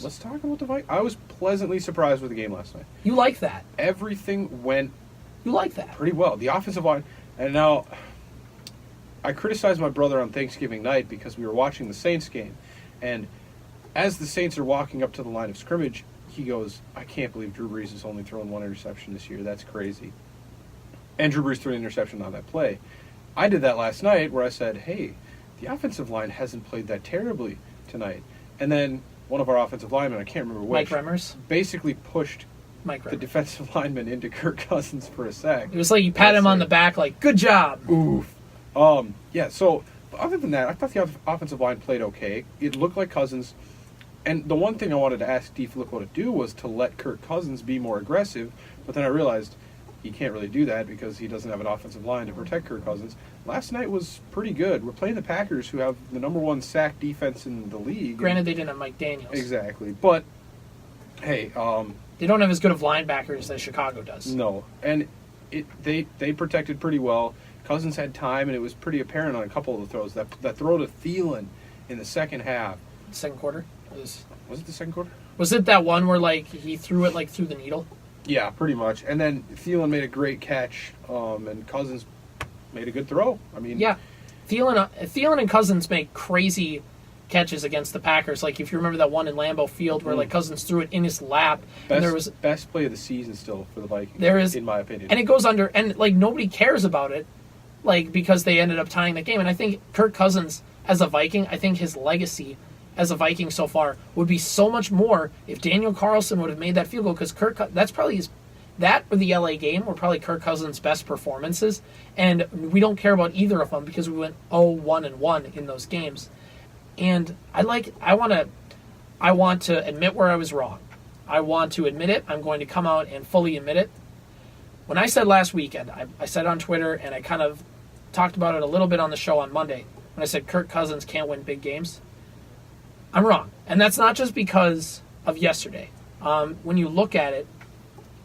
Let's talk about the Vikings. I was pleasantly surprised with the game last night. You like that. Everything went You like that. pretty well. The offensive line, and now I criticized my brother on Thanksgiving night because we were watching the Saints game, and as the Saints are walking up to the line of scrimmage, he goes, I can't believe Drew Brees has only thrown one interception this year. That's crazy. And Drew Brees threw an interception on that play. I did that last night where I said, hey, the offensive line hasn't played that terribly tonight. And then one of our offensive linemen, I can't remember which, Mike Remmers? basically pushed Mike the Remmers. defensive lineman into Kirk Cousins for a sack. It was like you pat him on the back like, good job. Oof. Yeah, so other than that, I thought the offensive line played okay. It looked like Cousins. And the one thing I wanted to ask DiFilippo to do was to let Kirk Cousins be more aggressive. But then I realized he can't really do that because he doesn't have an offensive line to protect Kirk Cousins. Last night was pretty good. We're playing the Packers, who have the number one sack defense in the league. Granted, they didn't have Mike Daniels. Exactly. But, hey, they don't have as good of linebackers as Chicago does. no. And they protected pretty well. Cousins had time, and it was pretty apparent on a couple of the throws. That throw to Thielen in the second half. Second quarter? Was it the second quarter? Was it that one where like he threw it like through the needle? Yeah, pretty much. And then Thielen made a great catch, and Cousins made a good throw. I mean, Yeah. Thielen and Cousins make crazy catches against the Packers. Like if you remember that one in Lambeau Field where like Cousins threw it in his lap, and there was best play of the season still for the Vikings. There is, in my opinion, and it goes under, and like nobody cares about it, like because they ended up tying the game. And I think Kirk Cousins as a Viking, I think his legacy as a Viking so far would be so much more if Daniel Carlson would have made that field goal, because that's probably that or the LA game were probably Kirk Cousins' best performances, and we don't care about either of them because we went 0-1-1 in those games. And I want to admit where I was wrong. I want to admit it. I'm going to come out and fully admit it. When I said last weekend, I said on Twitter, and I kind of talked about it a little bit on the show on Monday, when I said Kirk Cousins can't win big games, I'm wrong. And that's not just because of yesterday. When you look at it,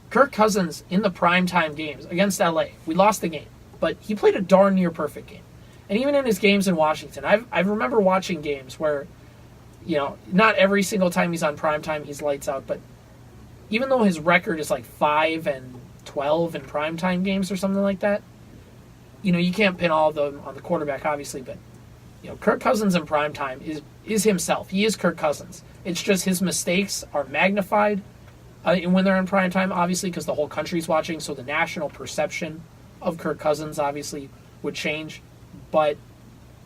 Kirk Cousins in the primetime games against LA, we lost the game, but he played a darn near perfect game. And even in his games in Washington, I remember watching games where, not every single time he's on primetime he's lights out, but even though his record is like 5-12 in primetime games or something like that, you can't pin all of them on the quarterback, obviously, but Kirk Cousins in primetime is himself. He is Kirk Cousins. It's just his mistakes are magnified when they're in primetime, obviously, because the whole country's watching, so the national perception of Kirk Cousins, obviously, would change. But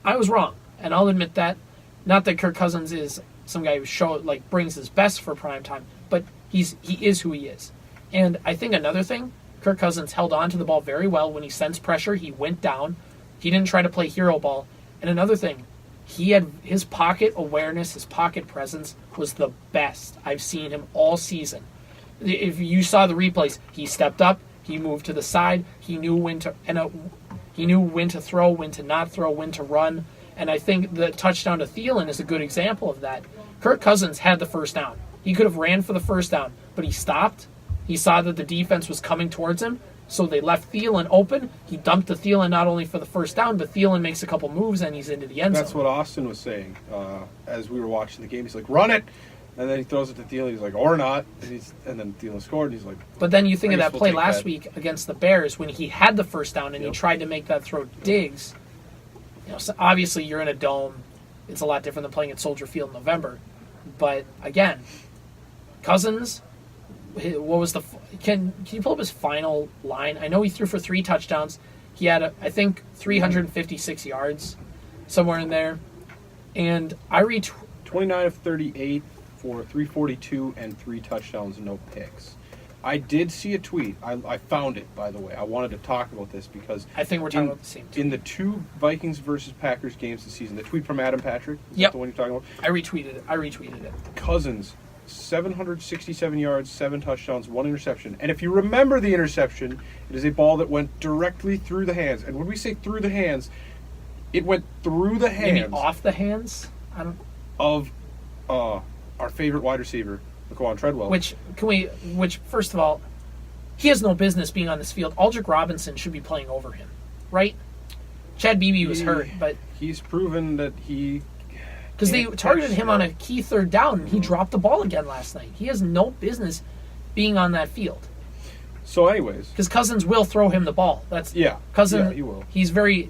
I was wrong, and I'll admit that. Not that Kirk Cousins is some guy who brings his best for primetime, but he is who he is. And I think another thing, Kirk Cousins held on to the ball very well. When he sensed pressure, he went down. He didn't try to play hero ball. And another thing, he had his pocket awareness, his pocket presence was the best I've seen him all season. If you saw the replays, he stepped up, he moved to the side, he knew when to throw, when to not throw, when to run. And I think the touchdown to Thielen is a good example of that. Kirk Cousins had the first down. He could have ran for the first down, but he stopped. He saw that the defense was coming towards him, so they left Thielen open. He dumped to Thielen not only for the first down, but Thielen makes a couple moves and he's into the end zone. That's what Austin was saying as we were watching the game. He's like, run it! And then he throws it to Thielen. He's like, or not. And then Thielen scored, and he's like... But then you think of that play last week against the Bears when he had the first down and he tried to make that throw to Diggs. So obviously you're in a dome. It's a lot different than playing at Soldier Field in November. But again, Cousins, what was the... Can you pull up his final line? I know he threw for 3 touchdowns. He had, I think, 356 yards, somewhere in there. And I 29 of 38 for 342 and 3 touchdowns, no picks. I did see a tweet. I found it, by the way. I wanted to talk about this because... I think we're talking about the same tweet. In the 2 Vikings versus Packers games this season, the tweet from Adam Patrick, is that the one you're talking about? I retweeted it. Cousins, 767 yards, 7 touchdowns, 1 interception. And if you remember the interception, it is a ball that went directly through the hands. And when we say through the hands, it went through the hands... Maybe off the hands? I don't... Of our favorite wide receiver, Laquan Treadwell. Which, first of all, he has no business being on this field. Aldrick Robinson should be playing over him, right? Chad Beebe was hurt, but... He's proven that he Because they targeted him on a key third down, and he dropped the ball again last night. He has no business being on that field. So, anyways, because Cousins will throw him the ball. That's Cousins. Yeah, he will. He's very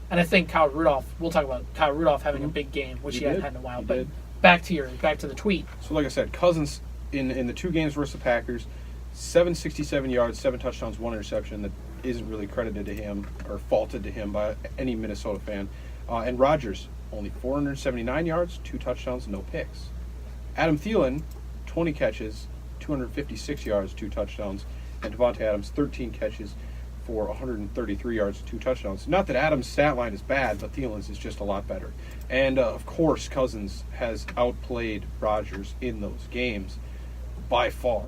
and I think Kyle Rudolph. We'll talk about Kyle Rudolph having a big game, which he hadn't had in a while. But back to the tweet. So, like I said, Cousins in the 2 games versus the Packers, 767 yards, 7 touchdowns, 1 interception that isn't really credited to him or faulted to him by any Minnesota fan. And Rodgers, only 479 yards, 2 touchdowns, no picks. Adam Thielen, 20 catches, 256 yards, 2 touchdowns. And Devontae Adams, 13 catches for 133 yards, 2 touchdowns. Not that Adams' stat line is bad, but Thielen's is just a lot better. And, of course, Cousins has outplayed Rodgers in those games by far.